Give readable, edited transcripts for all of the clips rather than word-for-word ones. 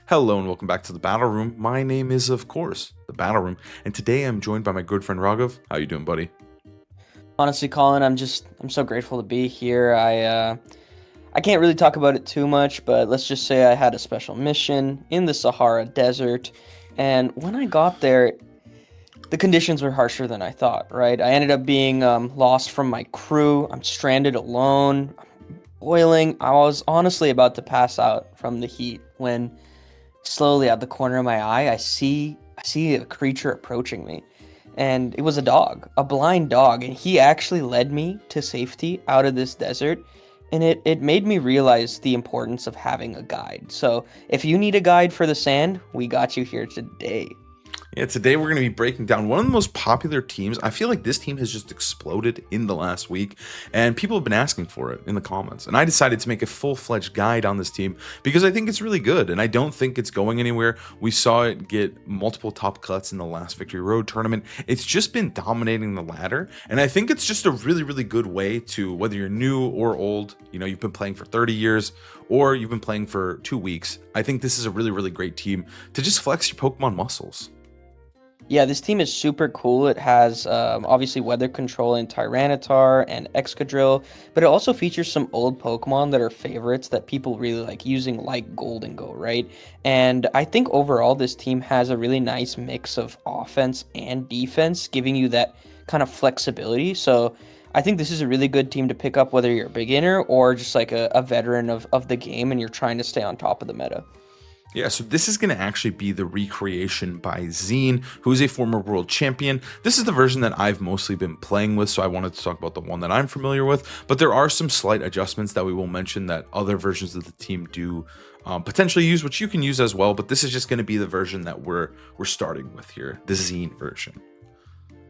Hello and welcome back to the Battle Room. My name is, of course, the Battle Room, and today I'm joined by my good friend Raghav. How you doing, buddy? Honestly, Colin, I'm so grateful to be here. I can't really talk about it too much, but let's just say I had a special mission in the Sahara Desert, and when I got there, the conditions were harsher than I thought. Right, I ended up being lost from my crew. I'm stranded alone, boiling. I was honestly about to pass out from the heat when slowly out the corner of my eye, I see a creature approaching me. And it was a dog, a blind dog, and he actually led me to safety out of this desert. And it made me realize the importance of having a guide. So if you need a guide for the sand, we got you here today. Yeah, today we're going to be breaking down one of the most popular teams. I feel like this team has just exploded in the last week, and people have been asking for it in the comments. And I decided to make a full-fledged guide on this team because I think it's really good, and I don't think it's going anywhere. We saw it get multiple top cuts in the last Victory Road tournament. It's just been dominating the ladder, and I think it's just a really, really good way to, whether you're new or old, you've been playing for 30 years, or you've been playing for 2 weeks. I think this is a really, really great team to just flex your Pokemon muscles. Yeah, this team is super cool. It has obviously weather control in Tyranitar and Excadrill, but it also features some old Pokemon that are favorites that people really like using, like Gold and Go, right? And I think overall, this team has a really nice mix of offense and defense, giving you that kind of flexibility. So I think this is a really good team to pick up, whether you're a beginner or just like a veteran of the game and you're trying to stay on top of the meta. Yeah, so this is going to actually be the recreation by Zine, who is a former world champion. This is the version that I've mostly been playing with, so I wanted to talk about the one that I'm familiar with. But there are some slight adjustments that we will mention that other versions of the team do potentially use, which you can use as well. But this is just going to be the version that we're starting with here, the Zine version.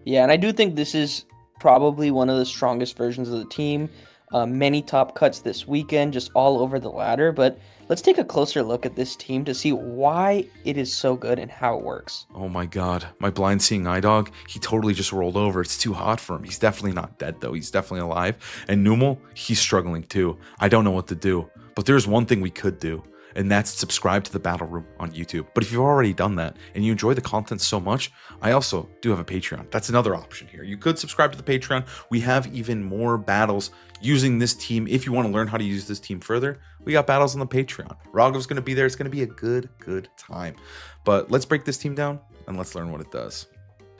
Yeah, and I do think this is probably one of the strongest versions of the team. Many top cuts this weekend, just all over the ladder. But let's take a closer look at this team to see why it is so good and how it works. Oh my god, my blind seeing eye dog, he totally just rolled over. It's too hot for him. He's definitely not dead though. He's definitely alive. And Numel, he's struggling too. I don't know what to do. But there's one thing we could do, and that's subscribe to the Battle Room on YouTube. But if you've already done that and you enjoy the content so much, I also do have a Patreon. That's another option here. You could subscribe to the Patreon. We have even more battles using this team. If you want to learn how to use this team further, we got battles on the Patreon. Raghav's going to be there. It's going to be a good time. But let's break this team down and let's learn what it does.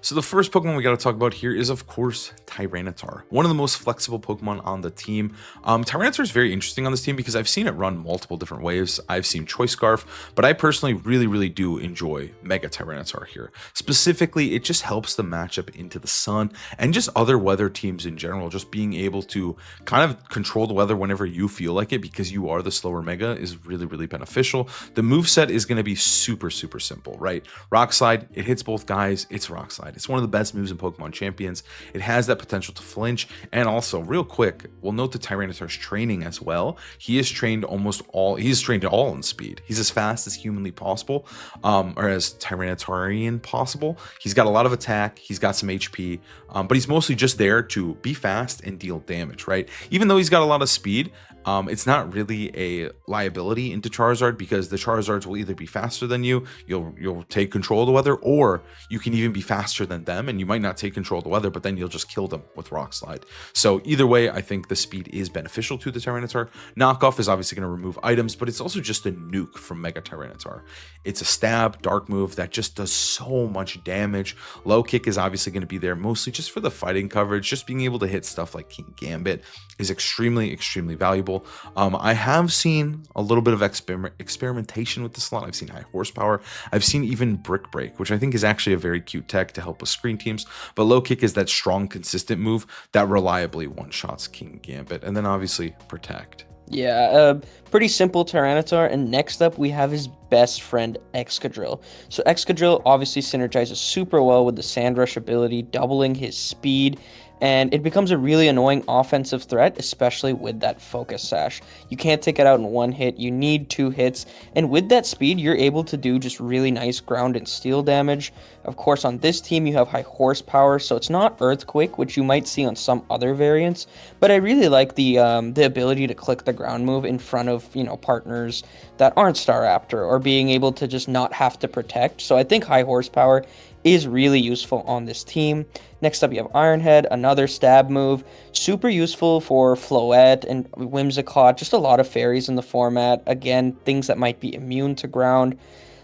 So the first Pokemon we got to talk about here is, of course, Tyranitar, one of the most flexible Pokemon on the team. Tyranitar is very interesting on this team because I've seen it run multiple different ways. I've seen Choice Scarf, but I personally really do enjoy Mega Tyranitar here. Specifically, it just helps the matchup into the sun and just other weather teams in general. Just being able to kind of control the weather whenever you feel like it because you are the slower Mega is really beneficial. The moveset is going to be super simple, right? Rock Slide, it hits both guys. It's Rock Slide. It's one of the best moves in Pokemon Champions. It has that potential to flinch. And also, real quick, we'll note the Tyranitar's training as well. He's trained all in speed. He's as fast as humanly possible, or as Tyranitarian possible. He's got a lot of attack. He's got some HP, but he's mostly just there to be fast and deal damage, right? Even though he's got a lot of speed, it's not really a liability into Charizard because the Charizards will either be faster than you, you'll take control of the weather, or you can even be faster than them and you might not take control of the weather, but then you'll just kill them with Rock Slide. So either way, I think the speed is beneficial to the Tyranitar. Knockoff is obviously going to remove items, but it's also just a nuke from Mega Tyranitar. It's a stab, dark move that just does so much damage. Low kick is obviously going to be there mostly just for the fighting coverage. Just being able to hit stuff like King Gambit is extremely valuable. I have seen a little bit of experimentation with the slot. I've seen high horsepower. I've seen even Brick Break, which I think is actually a very cute tech to help with screen teams. But low kick is that strong, consistent move that reliably one-shots King Gambit. And then obviously Protect. Yeah, pretty simple Tyranitar, and next up we have his best friend, Excadrill. So Excadrill obviously synergizes super well with the Sand Rush ability, doubling his speed, and it becomes a really annoying offensive threat, especially with that focus sash. You can't take it out in one hit, you need 2 hits, and with that speed, you're able to do just really nice ground and steel damage. Of course, on this team, you have high horsepower, so it's not Earthquake, which you might see on some other variants, but I really like the ability to click the ground move in front of, partners that aren't Staraptor, or being able to just not have to protect. So I think high horsepower is really useful on this team. Next up, you have Iron Head, another stab move. Super useful for Floette and Whimsicott, just a lot of fairies in the format. Again, things that might be immune to ground.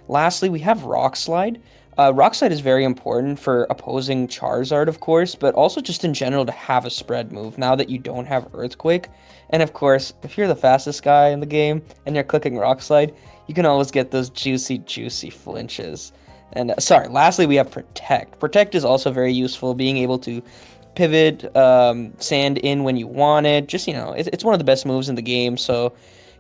Lastly, we have Rock Slide. Rock Slide is very important for opposing Charizard, of course, but also just in general to have a spread move now that you don't have Earthquake. And of course, if you're the fastest guy in the game and you're clicking Rock Slide, you can always get those juicy, juicy flinches. And sorry, lastly, we have Protect. Protect is also very useful, being able to pivot sand in when you want it. Just, it's one of the best moves in the game. So,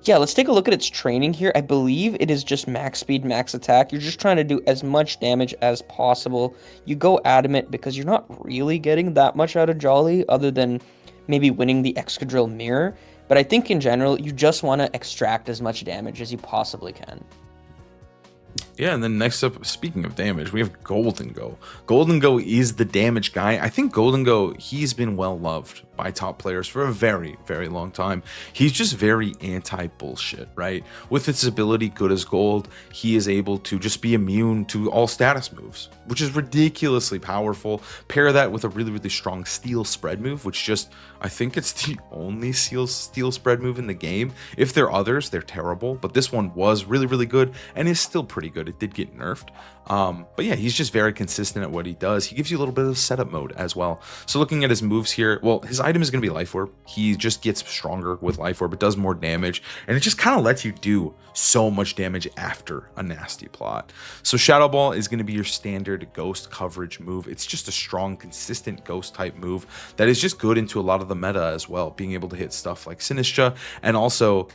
yeah, let's take a look at its training here. I believe it is just max speed, max attack. You're just trying to do as much damage as possible. You go Adamant because you're not really getting that much out of Jolly other than maybe winning the Excadrill Mirror. But I think in general, you just want to extract as much damage as you possibly can. Yeah, and then next up, speaking of damage, we have Golden Go. Golden Go is the damage guy. I think Golden Go, he's been well loved by top players for a very, very long time. He's just very anti-bullshit, right? With his ability Good as Gold, he is able to just be immune to all status moves, which is ridiculously powerful. Pair that with a really, really strong Steel spread move, which just, I think it's the only Steel spread move in the game. If there are others, they're terrible, but this one was really, really good and is still pretty good. It did get nerfed. But yeah, he's just very consistent at what he does. He gives you a little bit of setup mode as well. So looking at his moves here, well, his item is going to be Life Orb. He just gets stronger with Life Orb. It does more damage, and it just kind of lets you do so much damage after a nasty plot. So Shadow Ball is going to be your standard ghost coverage move. It's just a strong, consistent ghost type move that is just good into a lot of the meta as well, being able to hit stuff like Sinistra, and also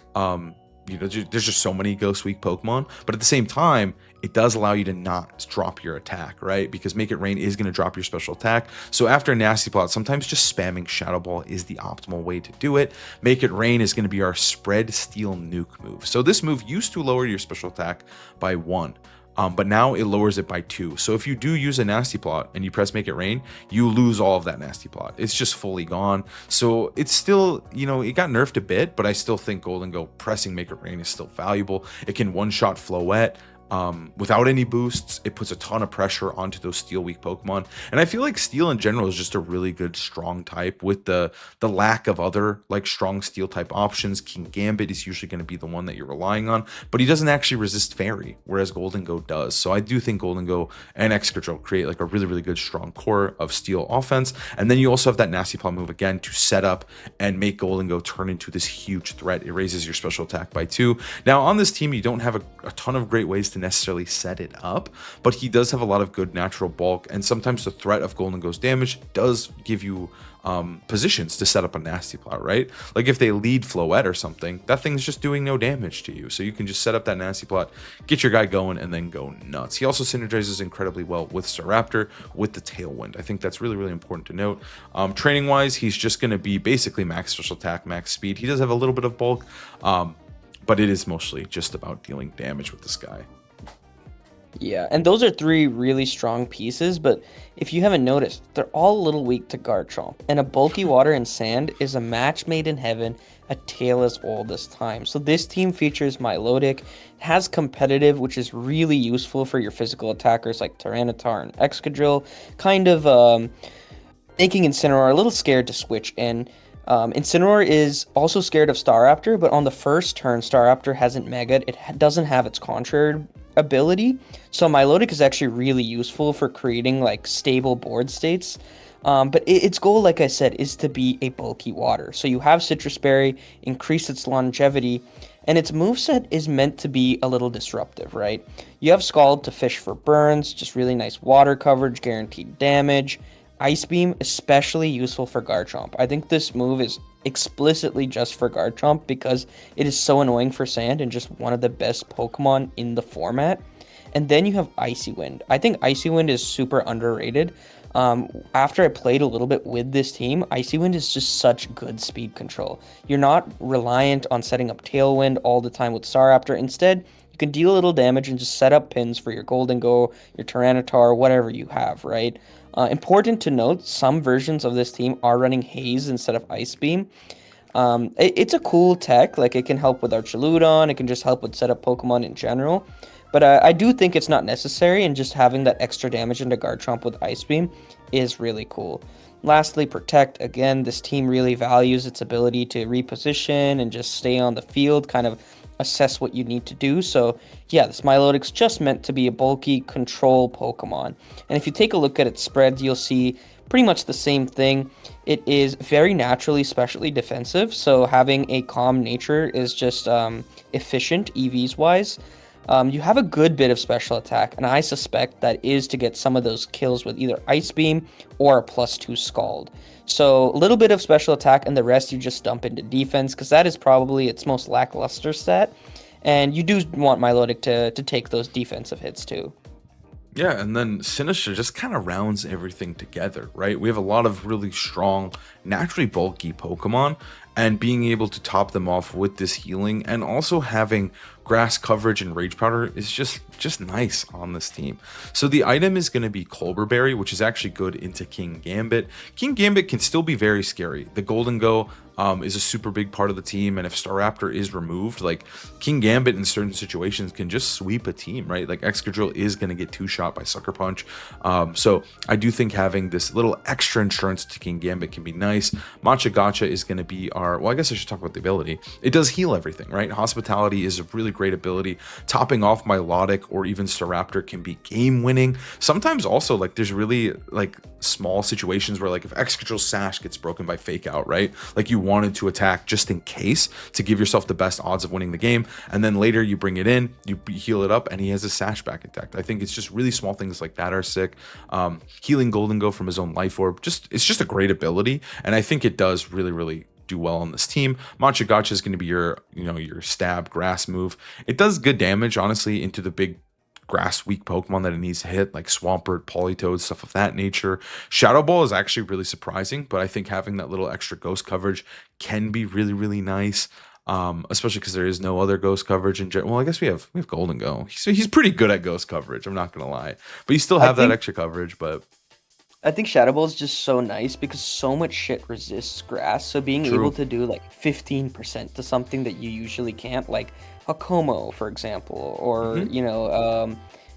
there's just so many ghost weak Pokemon, but at the same time, it does allow you to not drop your attack, right? Because Make It Rain is going to drop your special attack. So after a nasty plot, sometimes just spamming Shadow Ball is the optimal way to do it. Make It Rain is going to be our spread Steel nuke move. So this move used to lower your special attack by 1. But now it lowers it by 2. So if you do use a nasty plot and you press Make It Rain, you lose all of that nasty plot. It's just fully gone. So it's still, it got nerfed a bit, but I still think Golden Go pressing Make It Rain is still valuable. It can one-shot Floette. Without any boosts. It puts a ton of pressure onto those Steel weak Pokemon, and I feel like Steel in general is just a really good strong type with the lack of other like strong Steel type options. King Gambit is usually going to be the one that you're relying on, but he doesn't actually resist Fairy, whereas Golden Go does. So I do think Golden Go and Excadrill create like a really, really good strong core of Steel offense, and then you also have that nasty plot move again to set up and make Golden Go turn into this huge threat. It raises your special attack by 2. Now on this team, you don't have a ton of great ways to necessarily set it up, but he does have a lot of good natural bulk, and sometimes the threat of Golden Go's damage does give you positions to set up a nasty plot, right? Like if they lead Floette or something, that thing's just doing no damage to you, so you can just set up that nasty plot, get your guy going, and then go nuts. He also synergizes incredibly well with Staraptor with the Tailwind. I think that's really, really important to note. Training wise, he's just going to be basically max special attack, max speed. He does have a little bit of bulk, but it is mostly just about dealing damage with this guy. Yeah, and those are 3 really strong pieces, but if you haven't noticed, they're all a little weak to Garchomp, and a bulky Water and Sand is a match made in heaven, a tale as old as time. So this team features Milotic, has competitive, which is really useful for your physical attackers like Tyranitar and Excadrill, kind of making Incineroar a little scared to switch in. Incineroar is also scared of Staraptor, but on the first turn, Staraptor hasn't Mega'd. It doesn't have its contrary ability, so Milotic is actually really useful for creating like stable board states. But its goal, like I said, is to be a bulky water. So you have Citrus Berry, increase its longevity, and its moveset is meant to be a little disruptive, right? You have Scald to fish for burns, just really nice water coverage, guaranteed damage. Ice Beam, especially useful for Garchomp. I think this move is explicitly just for Garchomp because it is so annoying for Sand and just one of the best Pokemon in the format. And then you have Icy Wind. I think Icy Wind is super underrated. After I played a little bit with this team, Icy Wind is just such good speed control. You're not reliant on setting up Tailwind all the time with Staraptor. Instead, you can deal a little damage and just set up pins for your Golden Go, your Tyranitar, whatever you have, right? Important to note, some versions of this team are running Haze instead of Ice Beam. It's a cool tech, like it can help with Archaludon, it can just help with setup Pokemon in general. But I do think it's not necessary, and just having that extra damage into Garchomp with Ice Beam is really cool. Lastly, Protect. Again, this team really values its ability to reposition and just stay on the field, kind of assess what you need to do. So yeah, this Milotic's just meant to be a bulky control Pokemon. And if you take a look at its spreads, you'll see pretty much the same thing. It is very naturally specially defensive, so having a calm nature is just efficient EVs wise. You have a good bit of special attack, and I suspect that is to get some of those kills with either Ice Beam or a +2 Scald. So a little bit of special attack, and the rest you just dump into defense, because that is probably its most lackluster stat. And you do want Milotic to take those defensive hits too. Yeah, and then Sinister just kind of rounds everything together, right? We have a lot of really strong, naturally bulky Pokemon, and being able to top them off with this healing and also having grass coverage and rage powder is just nice on this team. So the item is going to be Colberberry, which is actually good into King Gambit. King Gambit can still be very scary. The Golden Go is a super big part of the team, and if Staraptor is removed, like King Gambit in certain situations can just sweep a team, right? Like Excadrill is going to get two-shot by Sucker Punch. So I do think having this little extra insurance to King Gambit can be nice. Matcha Gotcha is going to be our, well, I guess I should talk about the ability. It does heal everything, right? Hospitality is a really great ability. Topping off Milotic or even Staraptor can be game winning. Sometimes also, like, there's really like small situations where, like, if Excadrill's Sash gets broken by Fake Out, right? Like, you wanted to attack just in case to give yourself the best odds of winning the game, and then later you bring it in, you heal it up, and he has a Sash back intact. I think it's just really small things like that are sick. Healing Golden Go from his own Life Orb, it's just a great ability, and I think it does really do well on this team. Matcha Gotcha is going to be your, your stab grass move. It does good damage, honestly, into the big grass weak Pokemon that it needs to hit, like Swampert, Politoed, stuff of that nature. Shadow Ball is actually really surprising, but I think having that little extra ghost coverage can be really nice. Especially because there is no other ghost coverage in general. Well, I guess we have Golden Go. He's pretty good at ghost coverage, I'm not gonna lie. But you still have that extra coverage, but I think Shadow Ball is just so nice because so much shit resists grass. So being able to do like 15% to something that you usually can't, like a Como, for example, or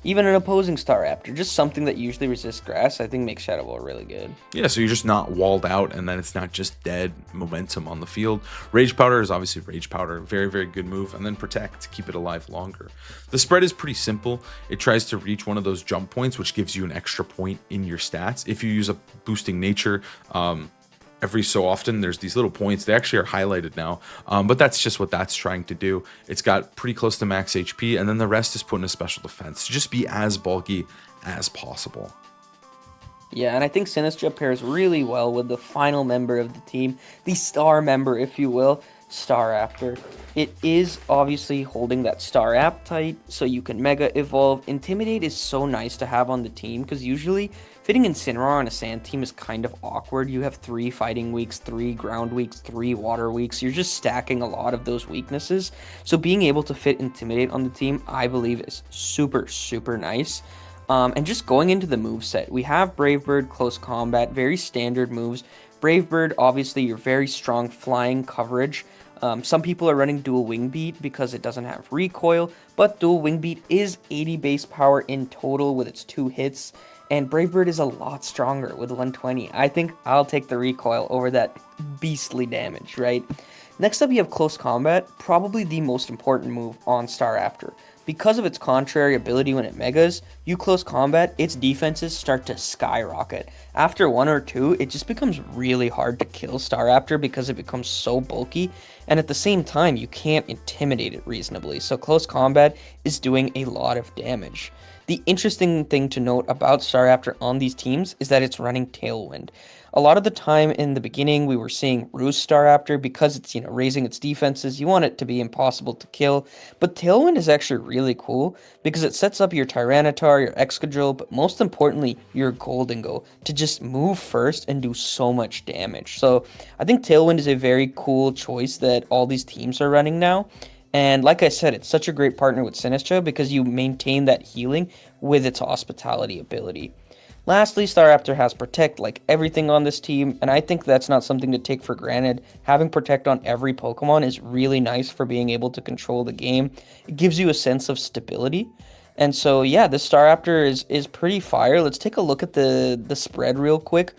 even an opposing Staraptor, just something that usually resists grass, I think makes Shadow Ball really good. Yeah, so you're just not walled out, and then it's not just dead momentum on the field. Rage Powder is obviously Rage Powder, very good move, and then Protect to keep it alive longer. The spread is pretty simple. It tries to reach one of those jump points, which gives you an extra point in your stats. If you use a boosting nature, every so often there's these little points. They actually are highlighted now, but that's just what that's trying to do. It's got pretty close to max HP, and then the rest is put in a special defense to just be as bulky as possible. Yeah, and I think Sinistra pairs really well with the final member of the team, the star member, if you will, Staraptor. It is obviously holding that Star Appetite, so you can Mega Evolve. Intimidate is so nice to have on the team, because usually fitting Incineroar on a sand team is kind of awkward. You have 3 fighting weeks, 3 ground weeks, 3 water weeks. You're just stacking a lot of those weaknesses. So being able to fit Intimidate on the team, I believe, is super nice. And just going into the moveset, we have Brave Bird, Close Combat, very standard moves. Brave Bird, obviously, your very strong flying coverage. Some people are running Dual Wing Beat because it doesn't have recoil, but Dual Wing Beat is 80 base power in total with its 2 hits, and Brave Bird is a lot stronger with 120. I think I'll take the recoil over that beastly damage, right? Next up, you have Close Combat, probably the most important move on Staraptor. Because of its contrary ability when it megas, you close combat, its defenses start to skyrocket. After 1 or 2, it just becomes really hard to kill Staraptor because it becomes so bulky, and at the same time, you can't intimidate it reasonably, so close combat is doing a lot of damage. The interesting thing to note about Staraptor on these teams is that it's running Tailwind. A lot of the time in the beginning, we were seeing Roost Staraptor because it's, raising its defenses. You want it to be impossible to kill. But Tailwind is actually really cool because it sets up your Tyranitar, your Excadrill, but most importantly, your Goldengo to just move first and do so much damage. So I think Tailwind is a very cool choice that all these teams are running now. And like I said, it's such a great partner with Sinistcha because you maintain that healing with its hospitality ability. Lastly, Staraptor has Protect like everything on this team, and I think that's not something to take for granted. Having Protect on every Pokemon is really nice for being able to control the game. It gives you a sense of stability. And so yeah, this Staraptor is pretty fire. Let's take a look at the spread real quick.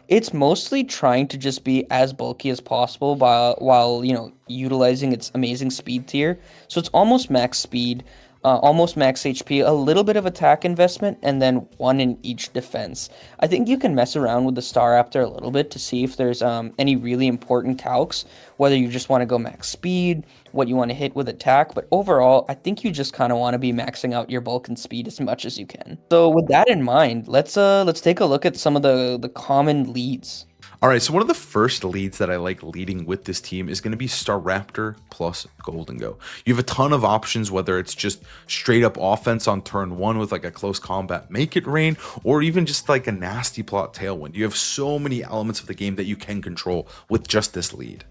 It's mostly trying to just be as bulky as possible while utilizing its amazing speed tier. So it's almost max speed, almost max HP, a little bit of attack investment, and then one in each defense. I think you can mess around with the Staraptor a little bit to see if there's any really important calcs, whether you just want to go max speed, what you want to hit with attack, but overall, I think you just kind of want to be maxing out your bulk and speed as much as you can. So with that in mind, let's take a look at some of the common leads. All right, so one of the first leads that I like leading with this team is going to be Staraptor plus Goldengo. You have a ton of options, whether it's just straight up offense on turn 1 with like a close combat Make It Rain, or even just like a nasty plot Tailwind. You have so many elements of the game that you can control with just this lead.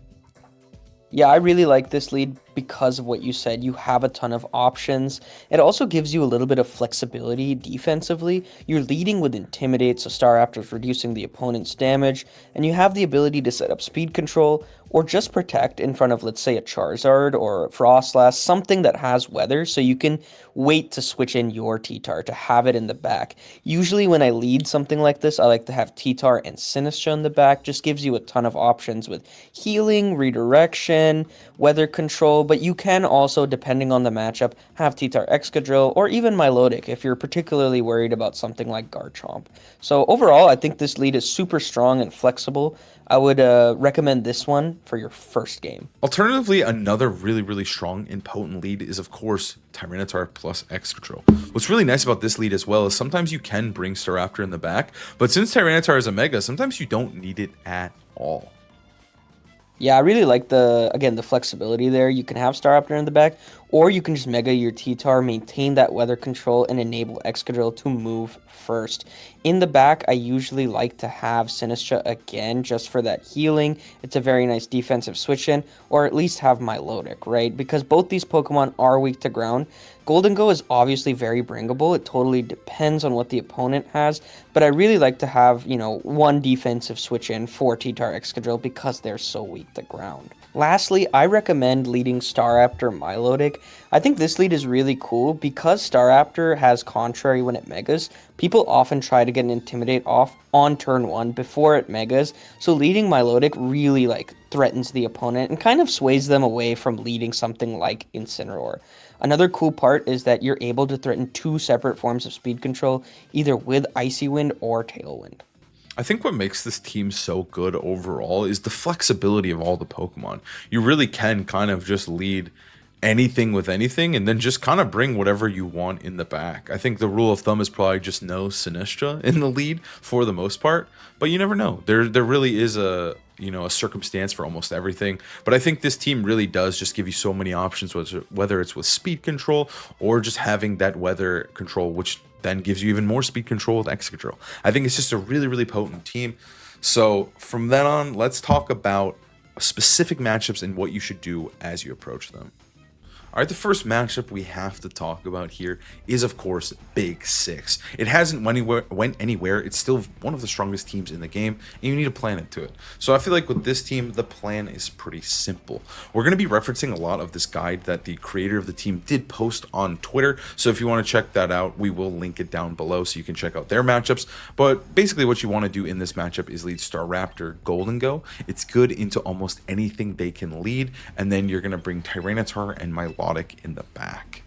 Yeah, I really like this lead because of what you said. You have a ton of options. It also gives you a little bit of flexibility defensively. You're leading with Intimidate, so Staraptor's reducing the opponent's damage, and you have the ability to set up speed control or just protect in front of, let's say, a Charizard or a Frostlass, something that has weather, so you can wait to switch in your T-Tar to have it in the back. Usually when I lead something like this, I like to have T-Tar and Sinistcha in the back. Just gives you a ton of options with healing, redirection, weather control, but you can also, depending on the matchup, have T-Tar Excadrill or even Milotic if you're particularly worried about something like Garchomp. So overall, I think this lead is super strong and flexible. I would recommend this one for your first game. Alternatively, another really strong and potent lead is, of course, Tyranitar plus Excadrill. What's really nice about this lead as well is sometimes you can bring Staraptor in the back, but since Tyranitar is a Mega, sometimes you don't need it at all. Yeah, I really like the flexibility there. You can have Staraptor in the back, or you can just Mega your T-Tar, maintain that weather control, and enable Excadrill to move first. In the back, I usually like to have Sinistcha again, just for that healing. It's a very nice defensive switch-in, or at least have Milotic, right? Because both these Pokemon are weak to ground. Goldengo is obviously very bringable. It totally depends on what the opponent has, but I really like to have, one defensive switch-in for T-Tar Excadrill because they're so weak to ground. Lastly, I recommend leading Staraptor Milotic. I think this lead is really cool because Staraptor has Contrary when it Megas. People often try to get an Intimidate off on turn 1 before it Megas, so leading Milotic really threatens the opponent and kind of sways them away from leading something like Incineroar. Another cool part is that you're able to threaten 2 separate forms of speed control, either with Icy Wind or Tailwind. I think what makes this team so good overall is the flexibility of all the Pokemon. You really can kind of just lead anything with anything and then just kind of bring whatever you want in the back. I think the rule of thumb is probably just no Sinistcha in the lead for the most part, but you never know. There really is a circumstance for almost everything, but I think this team really does just give you so many options, whether it's with speed control or just having that weather control, which then gives you even more speed control with Excadrill. I think it's just a really potent team. So from then on, let's talk about specific matchups and what you should do as you approach them. All right, the first matchup we have to talk about here is, of course, Big Six. It hasn't went anywhere. It's still one of the strongest teams in the game, and you need a plan into it. So I feel like with this team, the plan is pretty simple. We're going to be referencing a lot of this guide that the creator of the team did post on Twitter. So if you want to check that out, we will link it down below so you can check out their matchups. But basically what you want to do in this matchup is lead Staraptor Goldengo. It's good into almost anything they can lead, and then you're going to bring Tyranitar and Milotic in the back.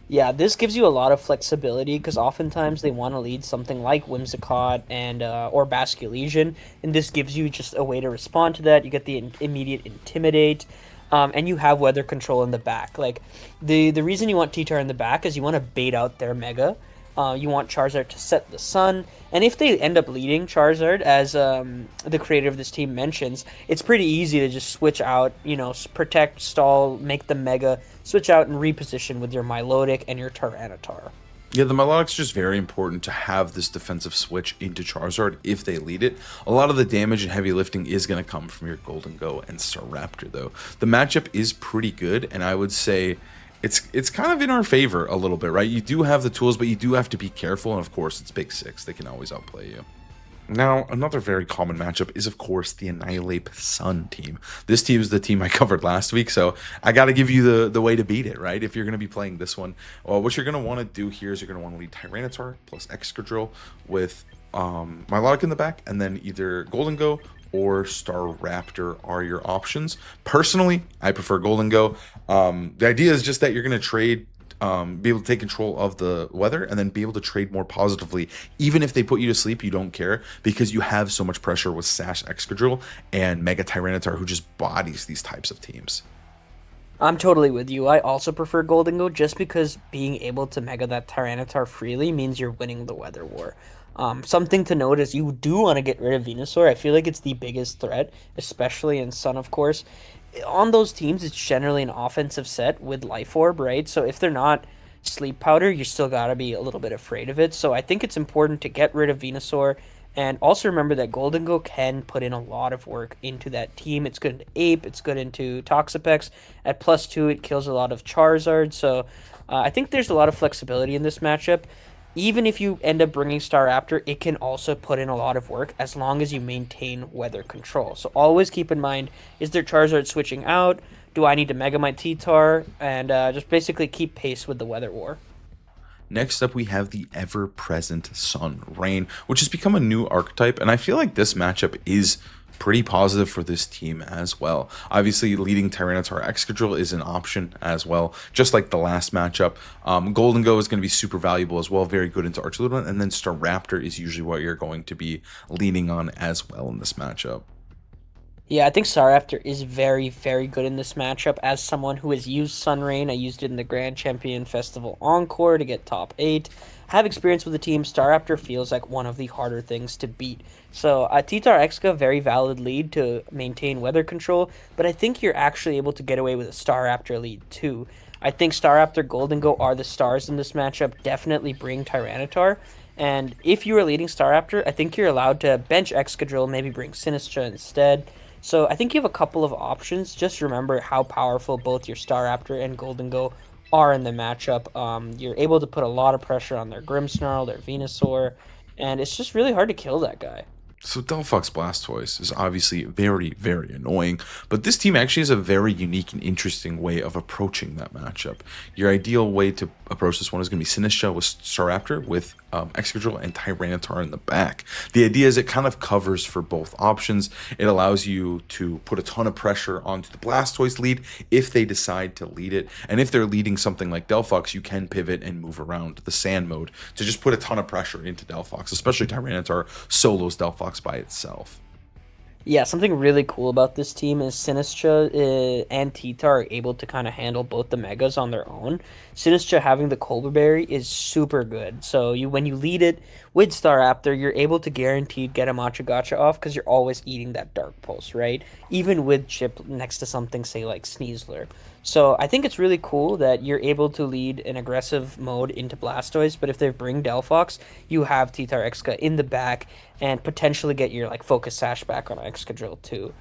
Yeah, this gives you a lot of flexibility because oftentimes they want to lead something like Whimsicott and or Basculegion, and this gives you just a way to respond to that. You get the immediate Intimidate, and you have weather control in the back. Like the reason you want T-Tar in the back is you want to bait out their Mega. You want Charizard to set the sun, and if they end up leading Charizard, as the creator of this team mentions, it's pretty easy to just switch out, protect, stall, make the Mega, switch out and reposition with your Milotic and your Tyranitar. Yeah, the Melodic's just very important to have this defensive switch into Charizard if they lead it. A lot of the damage and heavy lifting is going to come from your Golden Go and Staraptor, though. The matchup is pretty good, and I would say it's kind of in our favor a little bit, right? You do have the tools, but you do have to be careful, and of course, it's Big Six. They can always outplay you. Now, another very common matchup is, of course, the Annihilate Sun team. This team is the team I covered last week, so I got to give you the way to beat it, right? If you're going to be playing this one, well, what you're going to want to do here is you're going to want to lead Tyranitar plus Excadrill with Milotic in the back, and then either Golden Go or Staraptor are your options. Personally, I prefer Golden Go. The idea is just that you're going to trade, be able to take control of the weather and then be able to trade more positively. Even if they put you to sleep, you don't care because you have so much pressure with Sash Excadrill and Mega Tyranitar, who just bodies these types of teams. I'm totally with you. I also prefer Golden Go just because being able to Mega that Tyranitar freely means you're winning the Weather War. Something to note is you do want to get rid of Venusaur. I feel like it's the biggest threat, especially in Sun, of course. On those teams, it's generally an offensive set with Life Orb, right? So if they're not Sleep Powder, you still gotta be a little bit afraid of it. So I think it's important to get rid of Venusaur, and also remember that Golden Go can put in a lot of work into that team. It's good into Ape, it's good into Toxapex. At +2, it kills a lot of Charizard. So I think there's a lot of flexibility in this matchup. Even if you end up bringing Staraptor, it can also put in a lot of work as long as you maintain weather control. So always keep in mind, is there Charizard switching out? Do I need to Mega my T-Tar? And just basically keep pace with the Weather War. Next up, we have the ever-present Sun Rain, which has become a new archetype, and I feel like this matchup is pretty positive for this team as well. Obviously, leading Tyranitar Excadrill is an option as well, just like the last matchup. Golden Go is going to be super valuable as well, very good into Archuleta, and then Staraptor is usually what you're going to be leaning on as well in this matchup. Yeah, I think Staraptor is very, very good in this matchup. As someone who has used Sunrain, I used it in the Grand Champion Festival Encore to get top 8. I have experience with the team. Staraptor feels like one of the harder things to beat. So, T-Tar Exca, very valid lead to maintain weather control, but I think you're actually able to get away with a Staraptor lead too. I think Staraptor, Golden Go are the stars in this matchup. Definitely bring Tyranitar. And if you are leading Staraptor, I think you're allowed to bench Excadrill, maybe bring Sinistcha instead. So I think you have a couple of options. Just remember how powerful both your Staraptor and Golden Go are in the matchup. You're able to put a lot of pressure on their Grimmsnarl, their Venusaur, and it's just really hard to kill that guy. So Delphox Blastoise is obviously very, very annoying, but this team actually has a very unique and interesting way of approaching that matchup. Your ideal way to approach this one is going to be Sinistcha with Staraptor with Excadrill and Tyranitar in the back. The idea is it kind of covers for both options. It allows you to put a ton of pressure onto the Blastoise lead if they decide to lead it, and if they're leading something like Delphox, you can pivot and move around the Sand mode to just put a ton of pressure into Delphox, especially Tyranitar solos Delphox by itself. Yeah, something really cool about this team is Sinistcha and T-Tar are able to kind of handle both the Megas on their own. Sinistcha having the Colbur Berry is super good. So when you lead it with Staraptor, you're able to guaranteed get a Macha Gotcha off because you're always eating that Dark Pulse, right? Even with Chip next to something, say, like Sneasler. So I think it's really cool that you're able to lead an aggressive mode into Blastoise, but if they bring Delphox, you have T-Tar Exca in the back and potentially get your Focus Sash back on Excadrill too.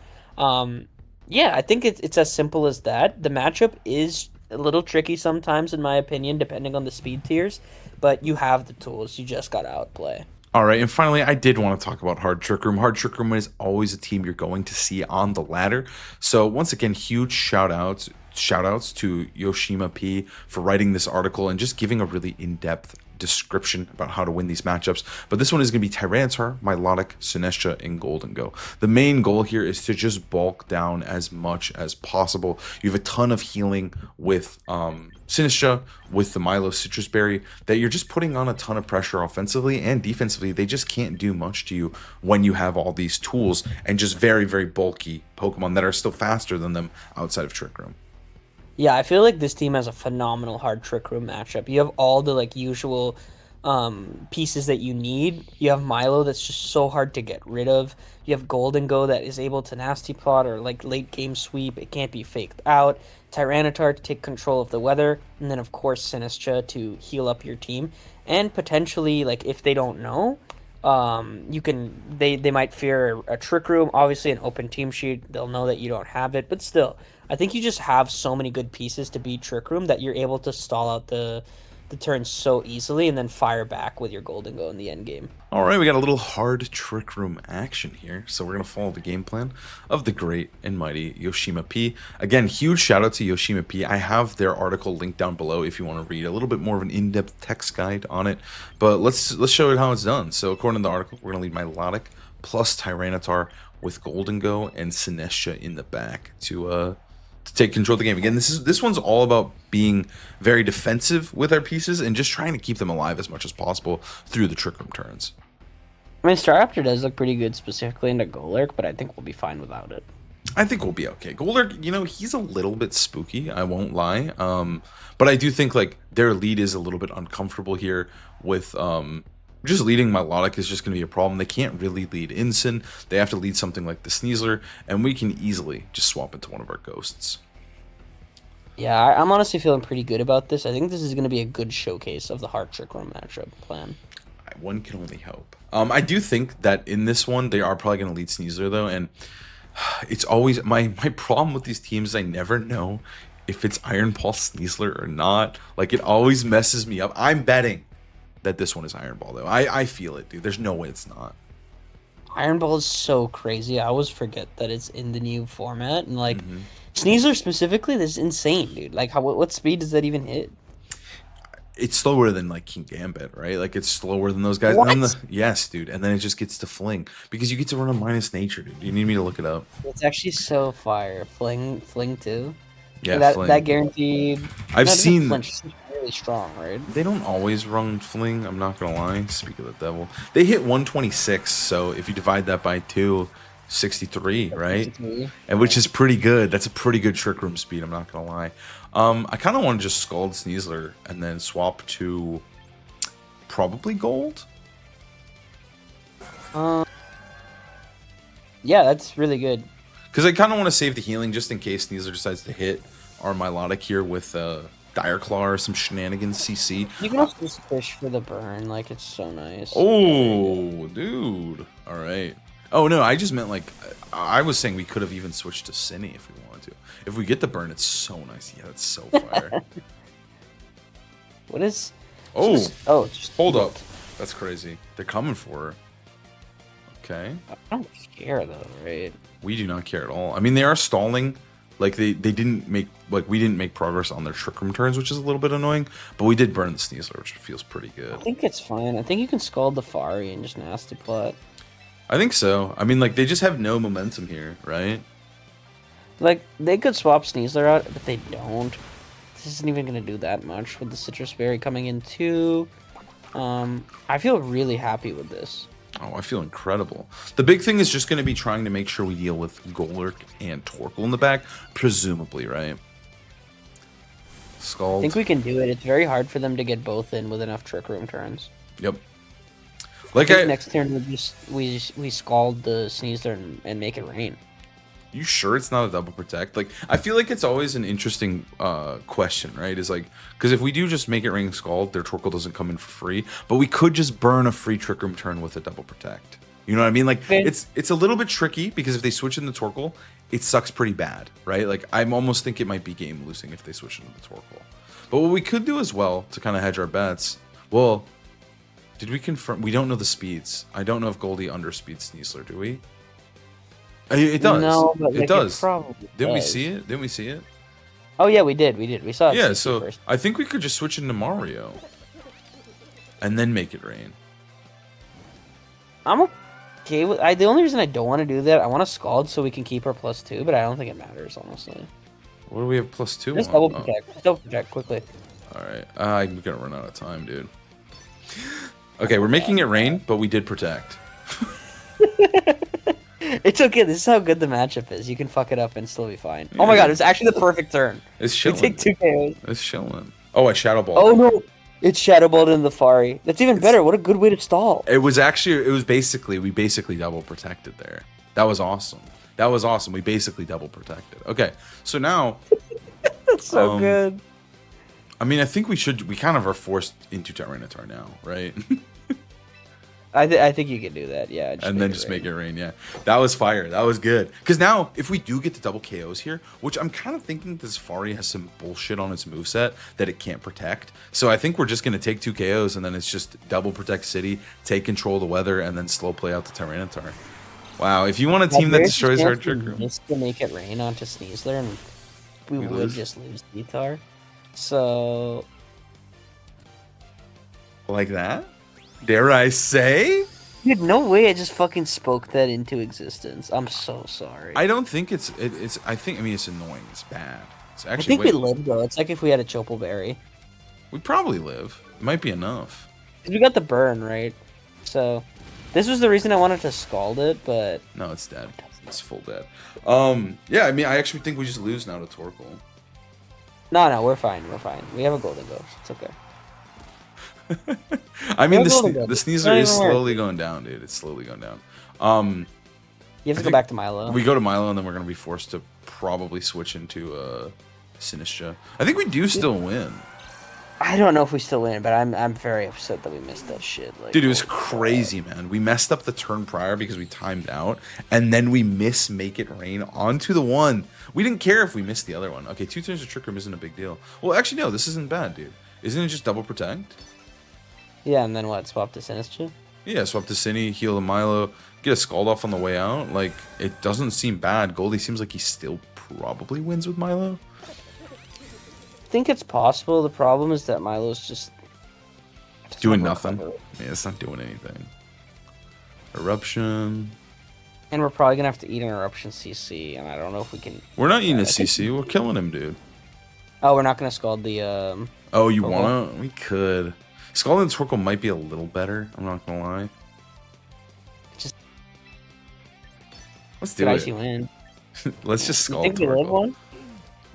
Yeah, I think it's as simple as that. The matchup is a little tricky sometimes, in my opinion, depending on the speed tiers, but you have the tools. You just gotta outplay. All right, and finally, I did want to talk about Hard Trick Room. Hard Trick Room is always a team you're going to see on the ladder. So once again, huge shout-outs to Yoshima P for writing this article and just giving a really in-depth description about how to win these matchups. But this one is going to be Tyranitar, Milotic, Sinistcha, and Golden Go. The main goal here is to just bulk down as much as possible. You have a ton of healing with Sinistcha, with the Milo Citrus Berry, that you're just putting on a ton of pressure offensively and defensively. They just can't do much to you when you have all these tools and just very, very bulky Pokemon that are still faster than them outside of Trick Room. Yeah, I feel like this team has a phenomenal Hard Trick Room matchup. You have all the usual pieces that you need. You have Milo that's just so hard to get rid of. You have Golden Go that is able to nasty plot or like late game sweep. It can't be faked out. Tyranitar to take control of the weather, and then of course Sinistcha to heal up your team. And potentially, like if they don't know, you can they might fear a trick room. Obviously, an open team sheet, they'll know that you don't have it. But still, I think you just have so many good pieces to beat trick room that you're able to stall out the turn so easily and then fire back with your Golden Go in the end game. All right, we got a little hard trick room action here. So we're going to follow the game plan of the great and mighty Yoshima P. Again, huge shout out to Yoshima P. I have their article linked down below if you want to read a little bit more of an in-depth text guide on it. But let's show it how it's done. So according to the article, we're going to lead Milotic plus Tyranitar with Golden Go and Sinistcha in the back to take control of the game. Again, this one's all about being very defensive with our pieces and just trying to keep them alive as much as possible through the trick room turns. I mean, Staraptor does look pretty good specifically into Golurk, but I think we'll be fine without it. I think we'll be okay. Golurk, you know, he's a little bit spooky, I won't lie. But I do think like their lead is a little bit uncomfortable here with just leading Milotic is just going to be a problem. They can't really lead Incin. They have to lead something like the Sneasler, and we can easily just swap into one of our ghosts. Yeah, I'm honestly feeling pretty good about this. I think this is going to be a good showcase of the hard trick room matchup plan. One can only hope. I do think that in this one, they are probably going to lead Sneasler, though, and it's always... My problem with these teams is I never know if it's Iron Ball Sneasler or not. Like, it always messes me up. I'm betting that this one is Iron Ball, though. I feel it, dude. There's no way it's not. Iron Ball is so crazy. I always forget that it's in the new format, and like... Sneasler specifically, this is insane, dude. Like, what speed does that even hit? It's slower than, like, King Gambit, right? Like, it's slower than those guys. What? And yes, dude. And then it just gets to Fling. Because you get to run a minus nature, dude. You need me to look it up. It's actually so fire. Fling too? Yeah, Fling. That guaranteed... I've seen... Flinch. It's really strong, right? They don't always run Fling, I'm not going to lie. Speak of the devil. They hit 126, so if you divide that by 2... 63, right? 63. And which is pretty good. That's a pretty good trick room speed, I'm not gonna lie. I kind of want to just Scald Sneasler and then swap to probably Gold. Yeah, that's really good. Because I kind of want to save the healing just in case Sneasler decides to hit our Milotic here with Dire Claw or some shenanigans CC. You can also just fish for the burn, like it's so nice. Oh, dude. All right. Oh, no, I just meant, like, I was saying we could have even switched to Cinny if we wanted to. If we get the burn, it's so nice. Yeah, that's so fire. What is... Oh, just hold up. That's crazy. They're coming for her. Okay. I don't care, though, right? We do not care at all. I mean, they are stalling. Like, they didn't make... Like, we didn't make progress on their Trick Room turns, which is a little bit annoying. But we did burn the Sneasler, which feels pretty good. I think it's fine. I think you can Scald the Fari and just nasty plot. I think so. I mean, like, they just have no momentum here, right? Like, they could swap Sneasler out, but they don't. This isn't even going to do that much with the Citrus Berry coming in, too. I feel really happy with this. Oh, I feel incredible. The big thing is just going to be trying to make sure we deal with Golurk and Torkoal in the back, presumably, right? Scald. I think we can do it. It's very hard for them to get both in with enough Trick Room turns. Yep. Like next turn we Scald the Sneasler and make it rain. You sure it's not a double protect? Like, I feel like it's always an interesting question, right? Is like, because if we do just make it rain Scald, their Torkoal doesn't come in for free, but we could just burn a free Trick Room turn with a double protect. You know what I mean? Like, it's a little bit tricky because if they switch in the Torkoal, it sucks pretty bad, right? Like, I almost think it might be game losing if they switch into the Torkoal. But what we could do as well to kind of hedge our bets, well, did we confirm? We don't know the speeds. I don't know if Goldie underspeeds Sneasler, do we? It does. No, but it does. Didn't we see it? Didn't we see it? Oh yeah, we did. We saw it. Yeah, so first. I think we could just switch into Mario and then make it rain. I'm okay with. The only reason I don't want to do that, I want to Scald so we can keep our +2, but I don't think it matters honestly. What do we have +2? Just double protect. Just double protect quickly. All right, I'm gonna run out of time, dude. Okay, we're making it rain, but we did protect. It's okay. This is how good the matchup is. You can fuck it up and still be fine. Yeah. Oh my god, it's actually the perfect turn. It's chilling. We take 2 KOs. It's chilling. Oh, I Shadow Ball. Oh no. It's Shadow Balled in the Fari. That's even better. What a good way to stall. It was basically, we basically double protected there. That was awesome. That was awesome. We basically double protected. Okay, so now, That's so good. I mean, I think we kind of are forced into Tyranitar now, right? I think you can do that, yeah. And then just make it rain, yeah. That was fire. That was good. Because now, if we do get the double KOs here, which I'm kind of thinking this Fari has some bullshit on its moveset that it can't protect. So I think we're just going to take 2 KOs, and then it's just double protect City, take control of the weather, and then slow play out the Tyranitar. Wow, if you want a team that destroys our Trick Room... to make it rain onto Sneasler, and we would just lose Guitar. So... Like that? Dare I say? Dude, no way I just fucking spoke that into existence. I'm so sorry. I don't think it's I mean it's annoying. It's bad. It's actually I think we live though. It's like if we had a Chople Berry. We probably live. It might be enough. Cause we got the burn, right? So this was the reason I wanted to scald it, but no, it's dead. It's full dead. Yeah, I mean I actually think we just lose now to Torkoal. No, we're fine. We're fine. We have a Golden Ghost. It's okay. I mean, the Sneasler is slowly going down, dude. It's slowly going down. You have to go back to Milo. We go to Milo, and then we're going to be forced to probably switch into Sinistra. I think we do still win. I don't know if we still win, but I'm very upset that we missed that shit. Like, dude, it was crazy, man. We messed up the turn prior because we timed out, and then we Make It Rain onto the one. We didn't care if we missed the other one. Okay, 2 turns of Trick Room isn't a big deal. Well, actually, no, this isn't bad, dude. Isn't it just double protect? Yeah, and then what? Swap to Sinistra? Yeah, swap to Cini, heal the Milo, get a Scald off on the way out. Like, it doesn't seem bad. Goldie seems like he still probably wins with Milo. I think it's possible. The problem is that Milo's just doing nothing. Yeah, it's not doing anything. Eruption. And we're probably going to have to eat an Eruption CC, and I don't know if we can... We're not eating a CC. We're killing him, dude. Oh, we're not going to Scald the... Oh, you want to? We could. Scald and Torkoal might be a little better. I'm not gonna lie. Let's do it. Win. Let's just Scald. You think we live one?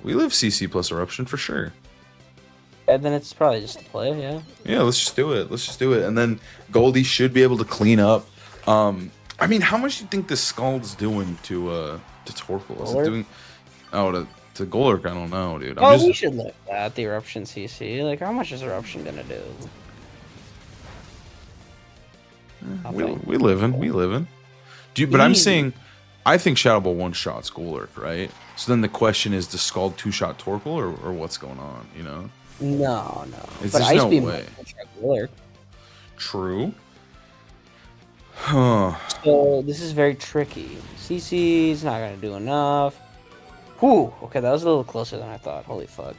We live CC plus Eruption for sure. And then it's probably just a play, yeah. Yeah, let's just do it. Let's just do it. And then Goldie should be able to clean up. I mean, how much do you think the Scald's doing to Torkoal? Is it doing? Oh, to Golurk, I don't know, dude. We should look at the Eruption CC. Like, how much is Eruption gonna do? We living. But I'm saying, I think Shadow Ball one-shots Golurk, right? So then the question is, does Scald two-shot Torkoal, or what's going on, you know? No. But Ice Beam way. Golurk. True. Huh. So this is very tricky. CC's not gonna do enough. Whew, okay, that was a little closer than I thought. Holy fuck.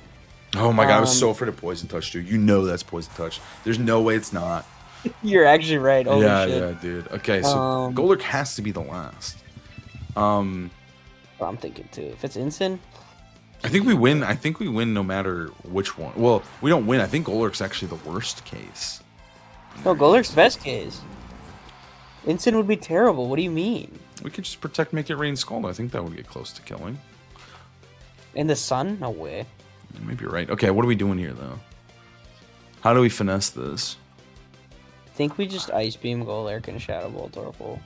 Oh my god, I was so afraid of Poison Touch, dude. You know that's Poison Touch. There's no way it's not. You're actually right. Holy shit. Yeah, dude. Okay, so Golurk has to be the last. I'm thinking too. If it's Ensign, I think we win. I think we win no matter which one. Well, we don't win. I think Golurk's actually the worst case. No, Golurk's best case. Ensign would be terrible. What do you mean? We could just protect, make it rain, Scald. I think that would get close to killing. In the sun? No way. Maybe you're right. Okay, what are we doing here, though? How do we finesse this? I think we just Ice Beam Golurk and Shadow Ball Torkoal.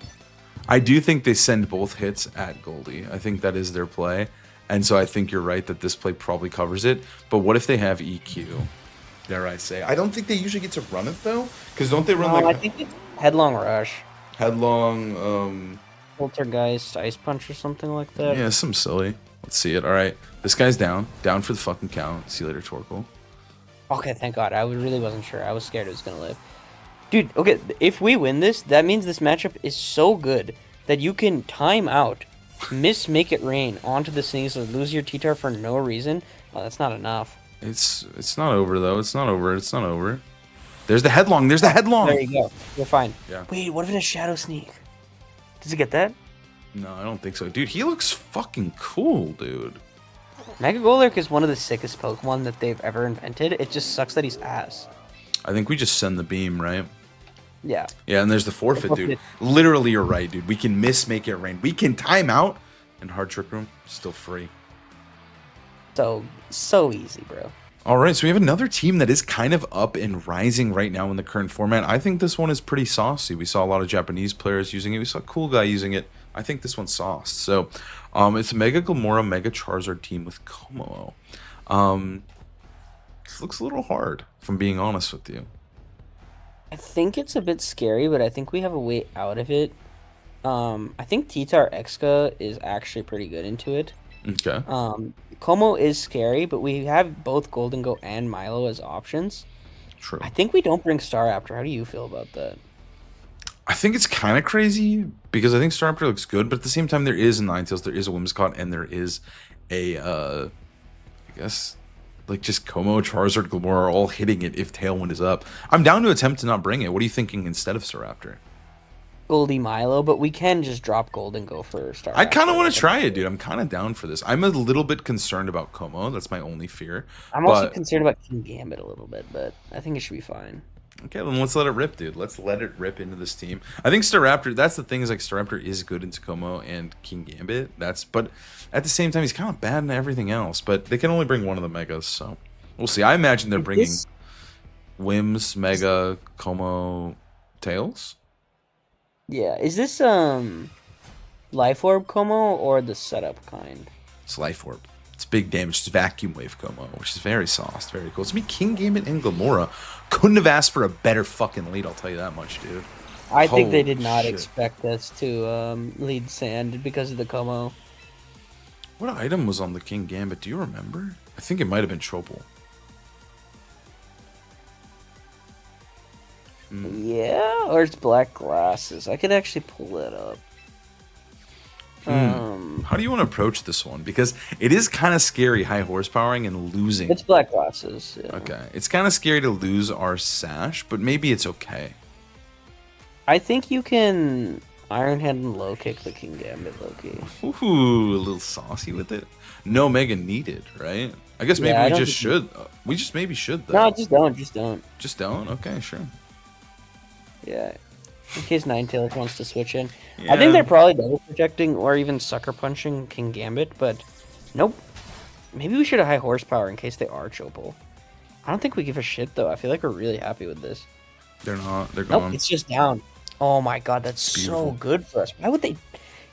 I do think they send both hits at Goldie. I think that is their play. And so I think you're right that this play probably covers it. But what if they have EQ? Dare I say? I don't think they usually get to run it, though. Because don't they run like... I think it's Headlong Rush. Headlong, Poltergeist, Ice Punch or something like that. Yeah, something silly. Let's see it. All right. This guy's down. Down for the fucking count. See you later, Torkoal. Okay, thank God. I really wasn't sure. I was scared it was going to live. Dude, okay, if we win this, that means this matchup is so good that you can time out, Make It Rain onto the Sneasler, lose your T-Tar for no reason. Oh, that's not enough. It's not over, though. It's not over. It's not over. There's the Headlong. There's the Headlong. There you go. We're fine. Yeah. Wait, what if it has Shadow Sneak? Does it get that? No, I don't think so. Dude, he looks fucking cool, dude. Mega Golurk is one of the sickest Pokemon that they've ever invented. It just sucks that he's ass. I think we just send the beam, right? Yeah. Yeah, and there's the forfeit, dude. Literally, you're right, dude. We can Make It Rain. We can time out, and Hard Trick Room, still free. So easy, bro. All right, so we have another team that is kind of up and rising right now in the current format. I think this one is pretty saucy. We saw a lot of Japanese players using it. We saw a cool guy using it. I think this one's sauced. So it's a Mega Glimmora, Mega Charizard team with Como. This looks a little hard, if I'm being honest with you. I think it's a bit scary, but I think we have a way out of it. I think Titar Exca is actually pretty good into it. Okay. Como is scary, but we have both Golden Go and Milo as options. True. I think we don't bring Staraptor. How do you feel about that? I think it's kind of crazy because I think Staraptor looks good, but at the same time, there is a Ninetales, there is a Whimsicott, and there is a, I guess, like just Como, Charizard, Glimmora are all hitting it if Tailwind is up. I'm down to attempt to not bring it. What are you thinking instead of Staraptor? Goldie Milo, but we can just drop Golden Go for Staraptor. I kind of want to try it, dude. I'm kind of down for this. I'm a little bit concerned about Como. That's my only fear. I'm also concerned about King Gambit a little bit, but I think it should be fine. Okay, then let's let it rip, dude. Let's let it rip into this team. I think Staraptor, that's the thing, is like Staraptor is good into Como and King Gambit. But at the same time, he's kind of bad in everything else. But they can only bring one of the Megas, so we'll see. I imagine they're bringing Whims, Mega, Como, Tails. Yeah, is this Life Orb Como or the setup kind? It's Life Orb. It's big damage. It's Vacuum Wave Como, which is very sauced, very cool. It's me, King Gambit and Glimmora. Couldn't have asked for a better fucking lead, I'll tell you that much, dude. I think they did not expect us to lead Sand because of the Como. What item was on the King Gambit? Do you remember? I think it might have been Tropal. Yeah, or it's Black Glasses. I could actually pull it up. How do you want to approach this one? Because it is kind of scary high horsepowering and losing. It's Black Glasses. Yeah. Okay. It's kind of scary to lose our Sash, but maybe it's okay. I think you can Iron Head and low kick the King Gambit low-key. Ooh, a little saucy with it. No Mega needed, right? I guess maybe we just should. We just maybe should, though. No, just don't. Just don't. Just don't? Okay, sure. Yeah. In case Ninetales wants to switch in. Yeah. I think they're probably double projecting or even sucker punching King Gambit, but nope. Maybe we should have high horsepower in case they are Chopal. I don't think we give a shit, though. I feel like we're really happy with this. They're not. They're gone. Nope, it's just down. Oh my god, that's so good for us. Why would they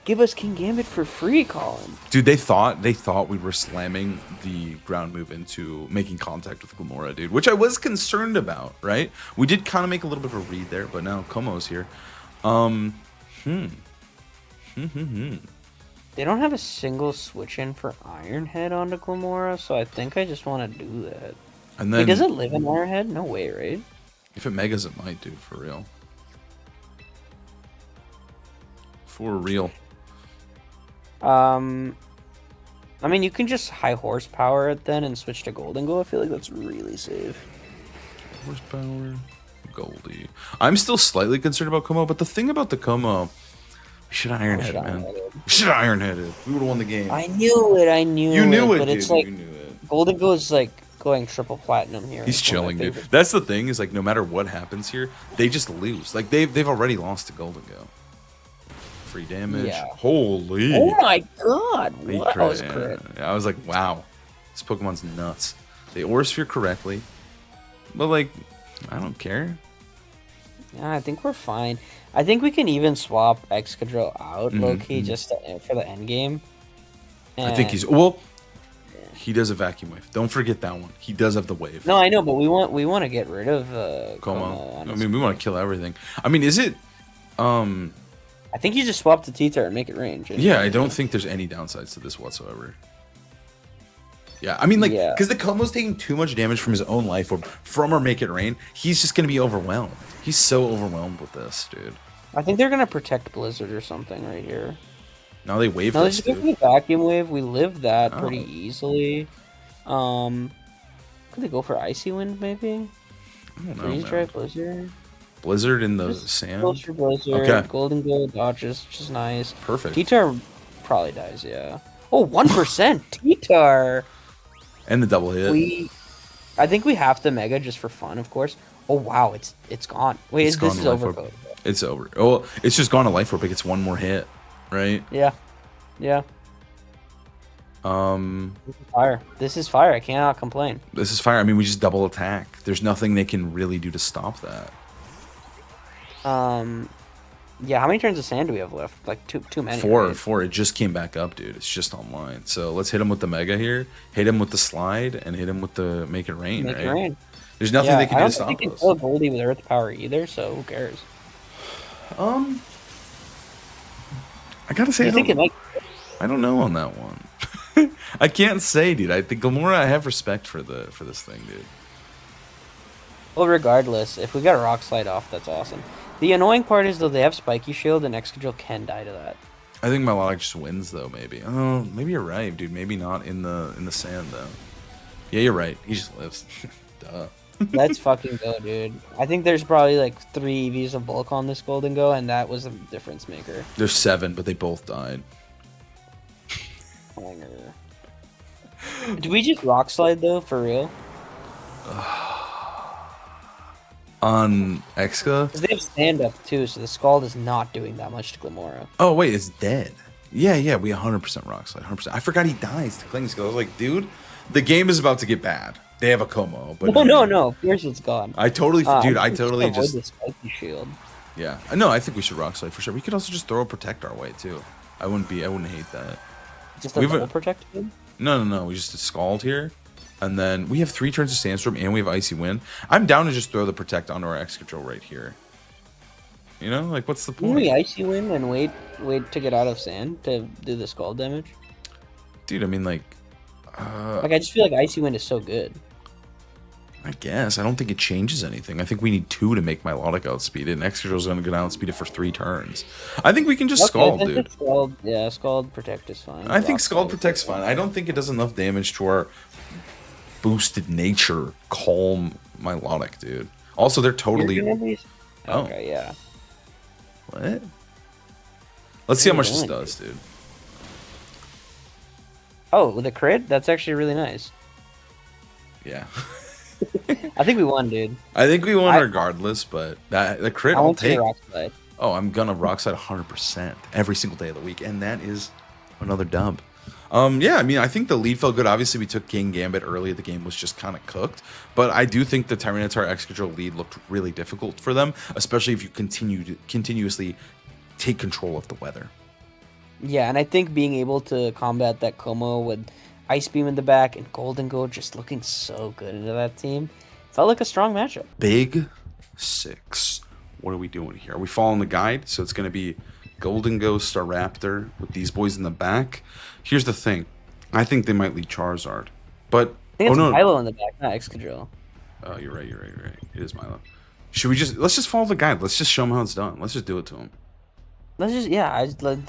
give us King Gambit for free, Colin? Dude, they thought we were slamming the ground move into making contact with Glimmora, dude, which I was concerned about, right? We did kind of make a little bit of a read there, but now Como's here. They don't have a single switch in for Iron Head onto Glimmora, so I think I just want to do that. And then, wait, does it live in Iron Head? No way, right? If it megas, it might, dude, for real. For real. I mean, you can just high horsepower it then and switch to Golden Go. I feel like that's really safe. Horsepower, Goldie. I'm still slightly concerned about Como, but the thing about the Como, we should Iron Head, man. We should Iron Head it. We would have won the game. I knew it. You knew it, but dude. It's like you knew it. Golden Go is like going triple platinum here. He's chilling, dude. That's the thing, is like no matter what happens here, they just lose. Like they've already lost to Golden Go. Free damage. Yeah. Holy. Oh my god. What? That was crit. I was like, wow. This Pokemon's nuts. They Aura Sphere correctly. But like, I don't care. Yeah, I think we're fine. I think we can even swap Excadrill out, low-key, just for the end game. I think he's... Well, he does a Vacuum Wave. Don't forget that one. He does have the wave. No, I know, but we want to get rid of Como. I mean, we want to kill everything. I mean, is it... I think you just swap the T-Tar and make it range. Yeah, I don't think there's any downsides to this whatsoever. Yeah, I mean, like, because the Como's taking too much damage from his own Life Orb, from our Make It Rain, he's just going to be overwhelmed. He's so overwhelmed with this, dude. I think they're going to protect Blizzard or something right here. No, they wave no, this, dude. No, Vacuum Wave. We live that pretty easily. Could they go for Icy Wind, maybe? I don't know, Freeze Dry Blizzard? Blizzard in the sand? Blizzard, okay. Golden Gold dodges, which is nice. Perfect. T-Tar probably dies, yeah. Oh, 1% T-Tar! And the double hit. I think we have to Mega just for fun, of course. Oh, wow, it's gone. Wait, this is over. It's over. Oh, it's just gone to Life Orb. It gets one more hit, right? Yeah. Yeah. This is fire. This is fire. I cannot complain. This is fire. I mean, we just double attack. There's nothing they can really do to stop that. Yeah, how many turns of sand do we have left? Like too many. Four. Right? 4. It just came back up, dude. It's just online. So let's hit him with the Mega here. Hit him with the Slide, and hit him with the Make It Rain, Make right? it rain. There's nothing they can do to I stop don't think they can us. kill Goldie with Earth Power either, so who cares? I gotta say, I don't know on that one. I can't say, dude. I think Glimmora, I have respect for this thing, dude. Well, regardless, if we got a Rock Slide off, that's awesome. The annoying part is, though, they have Spiky Shield, and Excadrill can die to that. I think Milotic just wins, though, maybe. Oh, maybe you're right, dude. Maybe not in the sand, though. Yeah, you're right. He just lives. Duh. Let's fucking go, dude. I think there's probably like 3 EVs of bulk on this Golden Go, and that was a difference maker. There's 7, but they both died. Do we just Rock Slide, though, for real? On Exca? Because they have stand up, too, so the Scald is not doing that much to Glimmora. Oh, wait, it's dead. Yeah, we 100% Rock Slide. 100%. I forgot he dies to Cling Skill. I was like, dude, the game is about to get bad. They have a Como, but No. Of course it's gone. I totally just the Spiky Shield. yeah. No, I think we should Rock Slide for sure. We could also just throw a Protect our way too. I wouldn't hate that. Just a double Protect? No. We just Scald here, and then we have 3 turns of Sandstorm, and we have Icy Wind. I'm down to just throw the Protect onto our Excadrill right here. You know, like what's the point? Can we Icy Wind and wait to get out of sand to do the Scald damage? Dude, I mean like I just feel like Icy Wind is so good. I guess. I don't think it changes anything. I think we need 2 to make Milotic outspeed it, and Excadrill's going to go outspeed it for 3 turns. I think we can just Scald, dude. Scald Protect is fine. I think Scald Protect's fine. I don't think it does enough damage to our boosted nature calm Milotic, dude. Also, they're totally... Oh. Okay, yeah. What? Let's see how much this does, dude. Oh, with a crit? That's actually really nice. Yeah. I think we won, dude. I think we won regardless, but the crit I'll take. Rock Slide. Oh, I'm gonna Rock Slide 100% every single day of the week, and that is another dub. Yeah, I mean, I think the lead felt good. Obviously, we took King Gambit early. The game was just kind of cooked, but I do think the Tyranitar Excadrill lead looked really difficult for them, especially if you continuously take control of the weather. Yeah, and I think being able to combat that Como with Ice Beam in the back and Golden Go just looking so good into that team felt like a strong matchup. Big 6. What are we doing here? Are we following the guide? So it's going to be Golden Go, Staraptor with these boys in the back. Here's the thing. I think they might lead Charizard. But I think it's Milo in the back, not Excadrill. Oh, you're right. It is Milo. Let's just follow the guide. Let's just show him how it's done. Let's just do it to him. Dude,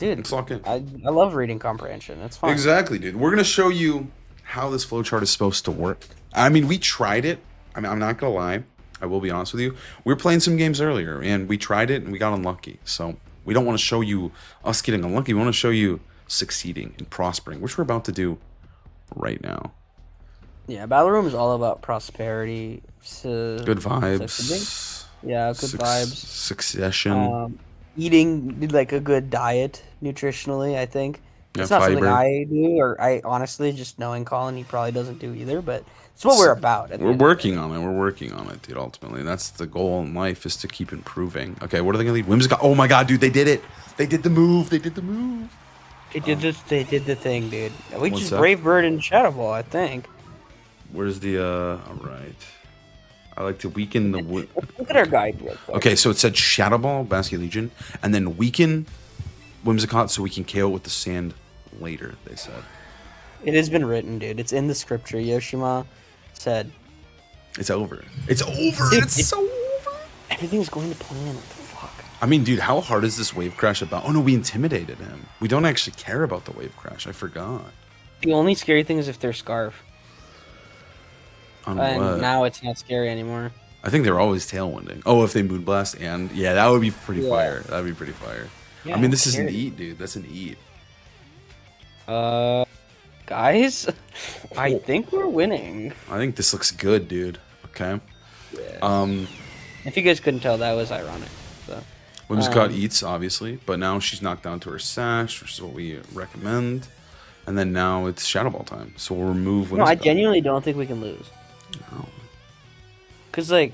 Let's lock in. I love reading comprehension. It's fun. Exactly, dude. We're going to show you how this flowchart is supposed to work. I mean, we tried it. I mean, I'm not going to lie. I will be honest with you. We were playing some games earlier, and we tried it, and we got unlucky. So we don't want to show you us getting unlucky. We want to show you succeeding and prospering, which we're about to do right now. Yeah, Battle Room is all about prosperity. Good vibes. Yeah, good vibes. Succession. Eating like a good diet nutritionally, I think. It's Yeah, not something fiber. I do, or I honestly, just knowing Colin, he probably doesn't do either, but it's what we're about. We're working on it. We're working on it, dude, ultimately. That's the goal in life, is to keep improving. Okay, what are they going to lead? Whimsicott. Oh my god, dude, they did it. They did the move. They did the thing, dude. We What's just that? Brave Bird and Shadow Ball, I think. Where's the, all right. I like to weaken the... Look at our guide real quick. Okay, so it said Shadow Ball, Basket Legion, and then weaken Whimsicott so we can KO with the sand later, they said. It has been written, dude. It's in the scripture. Yoshima said... It's over. It's over! Dude, it's so over! Everything's going to plan. What the fuck? I mean, dude, how hard is this wave crash about? Oh no, we intimidated him. We don't actually care about the wave crash. I forgot. The only scary thing is if they're Scarf. On And what? now it's not scary anymore. I think they're always tailwinding. Oh, if they Moonblast, and yeah, that would be pretty Yeah. fire. That'd be pretty fire. Yeah, I mean, this is an scary. eat, dude. That's an eat. Guys, I think we're winning. I think this looks good, dude. Okay. Yeah. If you guys couldn't tell, that was ironic. So. Whimsicott eats, obviously, but now she's knocked down to her sash, which is what we recommend. And then now it's Shadow Ball time. So we'll remove No, I Wind Spell. genuinely don't think we can lose. No. Cause like,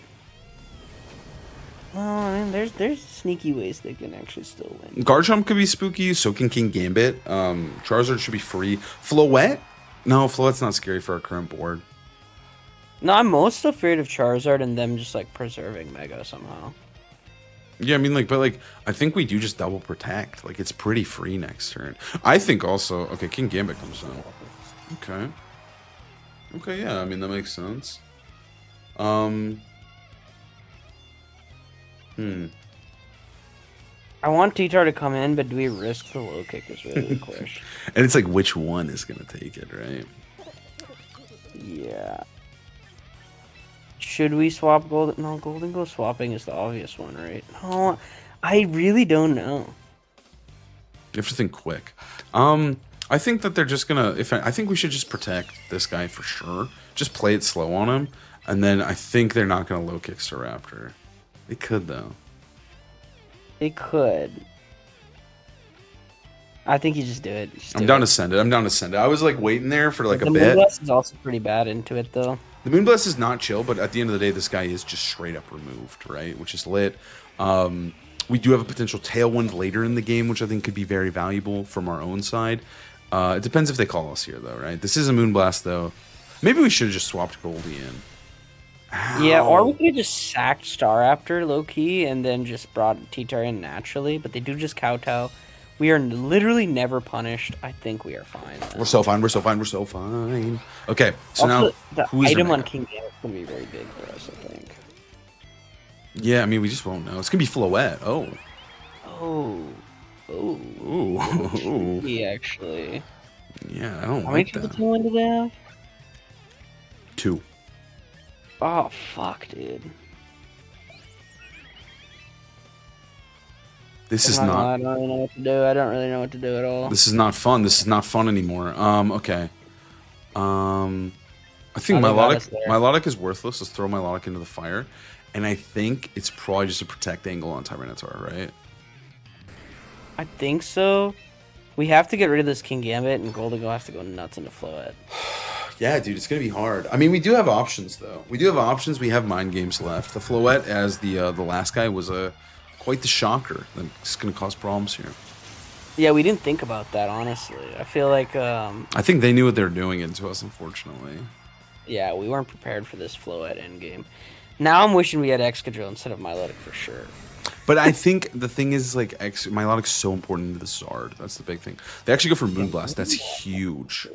well, I mean, there's sneaky ways they can actually still win. Garchomp could be spooky, so can King Gambit. Charizard should be free. Floette? No, Floette's not scary for our current board. No, I'm most afraid of Charizard and them just like preserving Mega somehow. Yeah, I mean, like, but like, I think we do just double protect. Like, it's pretty free next turn. I think also, okay, King Gambit comes in. Okay. Okay, yeah, I mean, that makes sense. I want T-Tar to come in, but do we risk the low kick is really the question. And it's like, which one is going to take it, right? Yeah. Should we swap Golden? No, Golden Go swapping is the obvious one, right? No, I really don't know. You have to think quick. I think that they're just gonna. I think we should just protect this guy for sure. Just play it slow on him, and then I think they're not gonna low kick Staraptor. They could though. They could. I think you just do it. I'm down to send it. I'm down to send it. I was like waiting there for like a the bit. Moonblast is also pretty bad into it though. The Moonblast is not chill, but at the end of the day, this guy is just straight up removed, right? Which is lit. We do have a potential Tailwind later in the game, which I think could be very valuable from our own side. It depends if they call us here, though, right? This is a Moonblast, though. Maybe we should have just swapped Goldie in. Ow. Yeah, or we could have just sacked Staraptor low-key and then just brought T-Tar in naturally, but they do just kowtow. We are literally never punished. I think we are fine. We're so fine. We're so fine. We're so fine. Okay, so also, now the who is item on Mega? King Gambit is going to be very big for us, I think. Yeah, I mean, we just won't know. It's going to be Floette. Oh. Oh. Oh. Ooh. He actually. Yeah, I don't How many like people that. do they have? 2. Oh, fuck, dude. This is I not... don't really know what to do. I don't really know what to do at all. This is not fun. This is not fun anymore. Okay. I think Milotic is worthless. Let's throw Milotic into the fire. And I think it's probably just a protect angle on Tyranitar, right? I think so. We have to get rid of this King Gambit, and Golden Go has to go nuts into Floette. Yeah, dude, it's gonna be hard. I mean, we do have options though. We do have options. We have mind games left. The Floette as the last guy was quite the shocker. That's gonna cause problems here. Yeah, we didn't think about that, honestly. I feel like I think they knew what they were doing into us, unfortunately. yeah, we weren't prepared for this Floette endgame. Now I'm wishing we had Excadrill instead of Milotic for sure. But I think the thing is, like, Milotic's so important into the Zard. That's the big thing. They actually go for Moonblast. That's huge.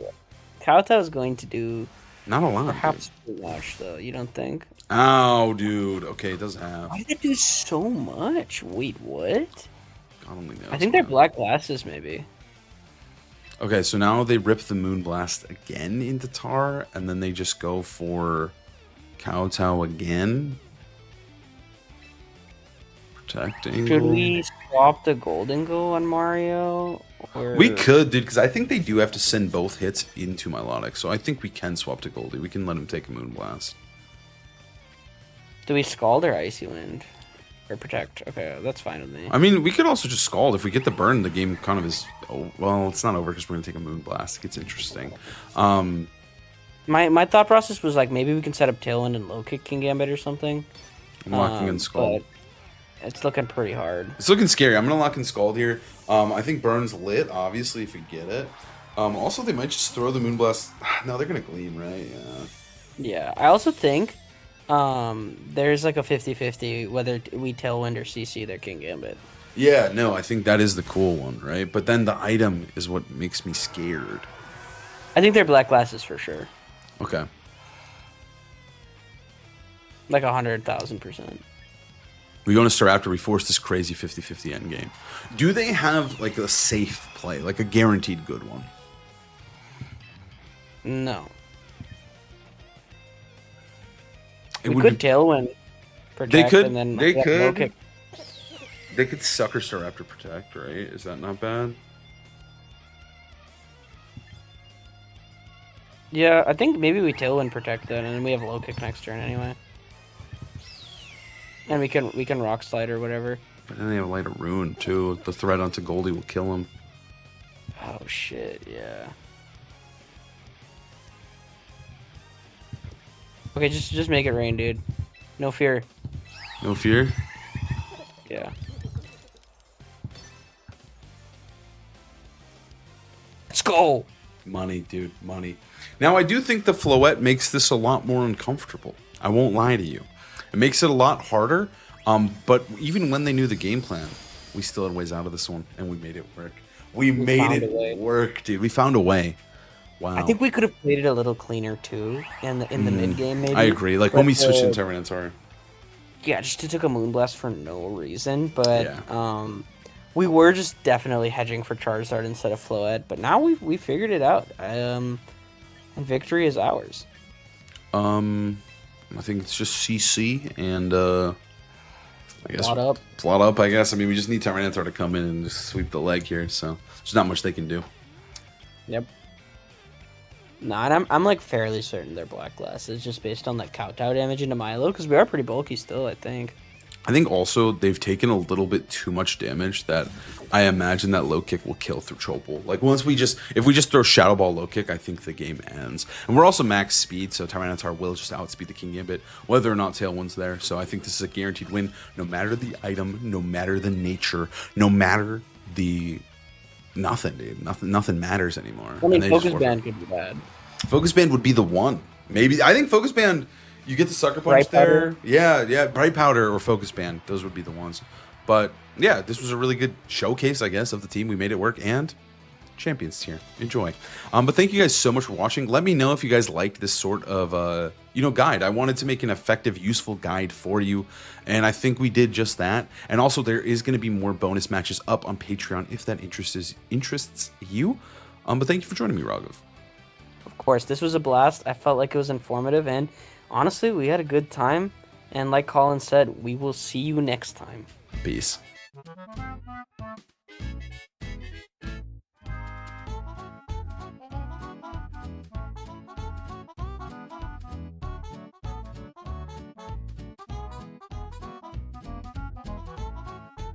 Kowtow is going to do Not a lot. perhaps too much, though. You don't think? Ow, dude. Okay, it does have. Why did it do so much? Wait, what? God only knows. I think they're black glasses, maybe. Okay, so now they rip the Moonblast again into Tar, and then they just go for Kowtow again. Protecting. Should we swap the Golden Go on Mario? Or... We could, dude, because I think they do have to send both hits into Milotic, so I think we can swap to Goldie. We can let him take a Moonblast. Do we Scald or Icy Wind? Or Protect? Okay, that's fine with me. I mean, we could also just Scald. If we get the burn, the game kind of is... Oh, well, it's not over because we're going to take a Moonblast. It gets interesting. My thought process was like, maybe we can set up Tailwind and low kick King Gambit or something. Locking in Scald. But it's looking pretty hard. It's looking scary. I'm going to lock in Scald here. I think Burn's lit, obviously, if we get it. Also, they might just throw the Moonblast... No, they're going to Gleam, right? Yeah. Yeah, I also think there's like a 50-50 whether we Tailwind or CC their King Gambit. Yeah, no, I think that is the cool one, right? But then the item is what makes me scared. I think they're black glasses for sure. Okay. Like 100,000%. We go to Staraptor, we force this crazy 50-50 endgame. Do they have like a safe play, like a guaranteed good one? No. It We would could be- Tailwind Protect could- and then they low could. kick. They could sucker Staraptor Protect, right? Is that not bad? Yeah, I think maybe we Tailwind Protect then, and then we have low kick next turn anyway. And we can Rock Slide or whatever. But then they have Light of Ruin too. The threat onto Goldie will kill him. Oh shit, yeah. Okay, just make it rain, dude. No fear. No fear. Yeah. Let's go. Money, dude, money. Now, I do think the Floette makes this a lot more uncomfortable. I won't lie to you. It makes it a lot harder. But even when they knew the game plan, we still had ways out of this one, and we made it work. We made found a way. it work, dude. We found a way. Wow. I think we could have played it a little cleaner too in the mid game, maybe. I agree. Like But, when we switched into Tyranitar. yeah, just took a Moonblast for no reason. But Yeah. we were just definitely hedging for Charizard instead of Floette. But now we figured it out. And victory is ours. I think it's just CC and I guess Plot up. I guess. I mean, we just need Tyranitar to come in and just sweep the leg here, so there's not much they can do. Yep. Nah, and I'm like fairly certain they're Black Glasses just based on like kowtow damage into Milo because we are pretty bulky still, I think. I think also they've taken a little bit too much damage that I imagine that low kick will kill through Chopal. Like if we just throw Shadow Ball low kick, I think the game ends. And we're also max speed, so Tyranitar will just outspeed the King Gambit, whether or not Tailwind's there. So I think this is a guaranteed win, no matter the item, no matter the nature, no matter the nothing, dude. Nothing matters anymore. I mean, Focus Band could be bad. Focus Band would be the one. Maybe I think Focus Band. You get the Sucker Punch Bright there. Powder. Yeah. Bright Powder or Focus Band. Those would be the ones. But yeah, this was a really good showcase, I guess, of the team. We made it work, and champions tier. Enjoy. But thank you guys so much for watching. Let me know if you guys liked this sort of guide. I wanted to make an effective, useful guide for you, and I think we did just that. And also, there is going to be more bonus matches up on Patreon if that interests you. But thank you for joining me, Raghav. Of course, this was a blast. I felt like it was informative, and honestly, we had a good time. And like Colin said, we will see you next time. Peace.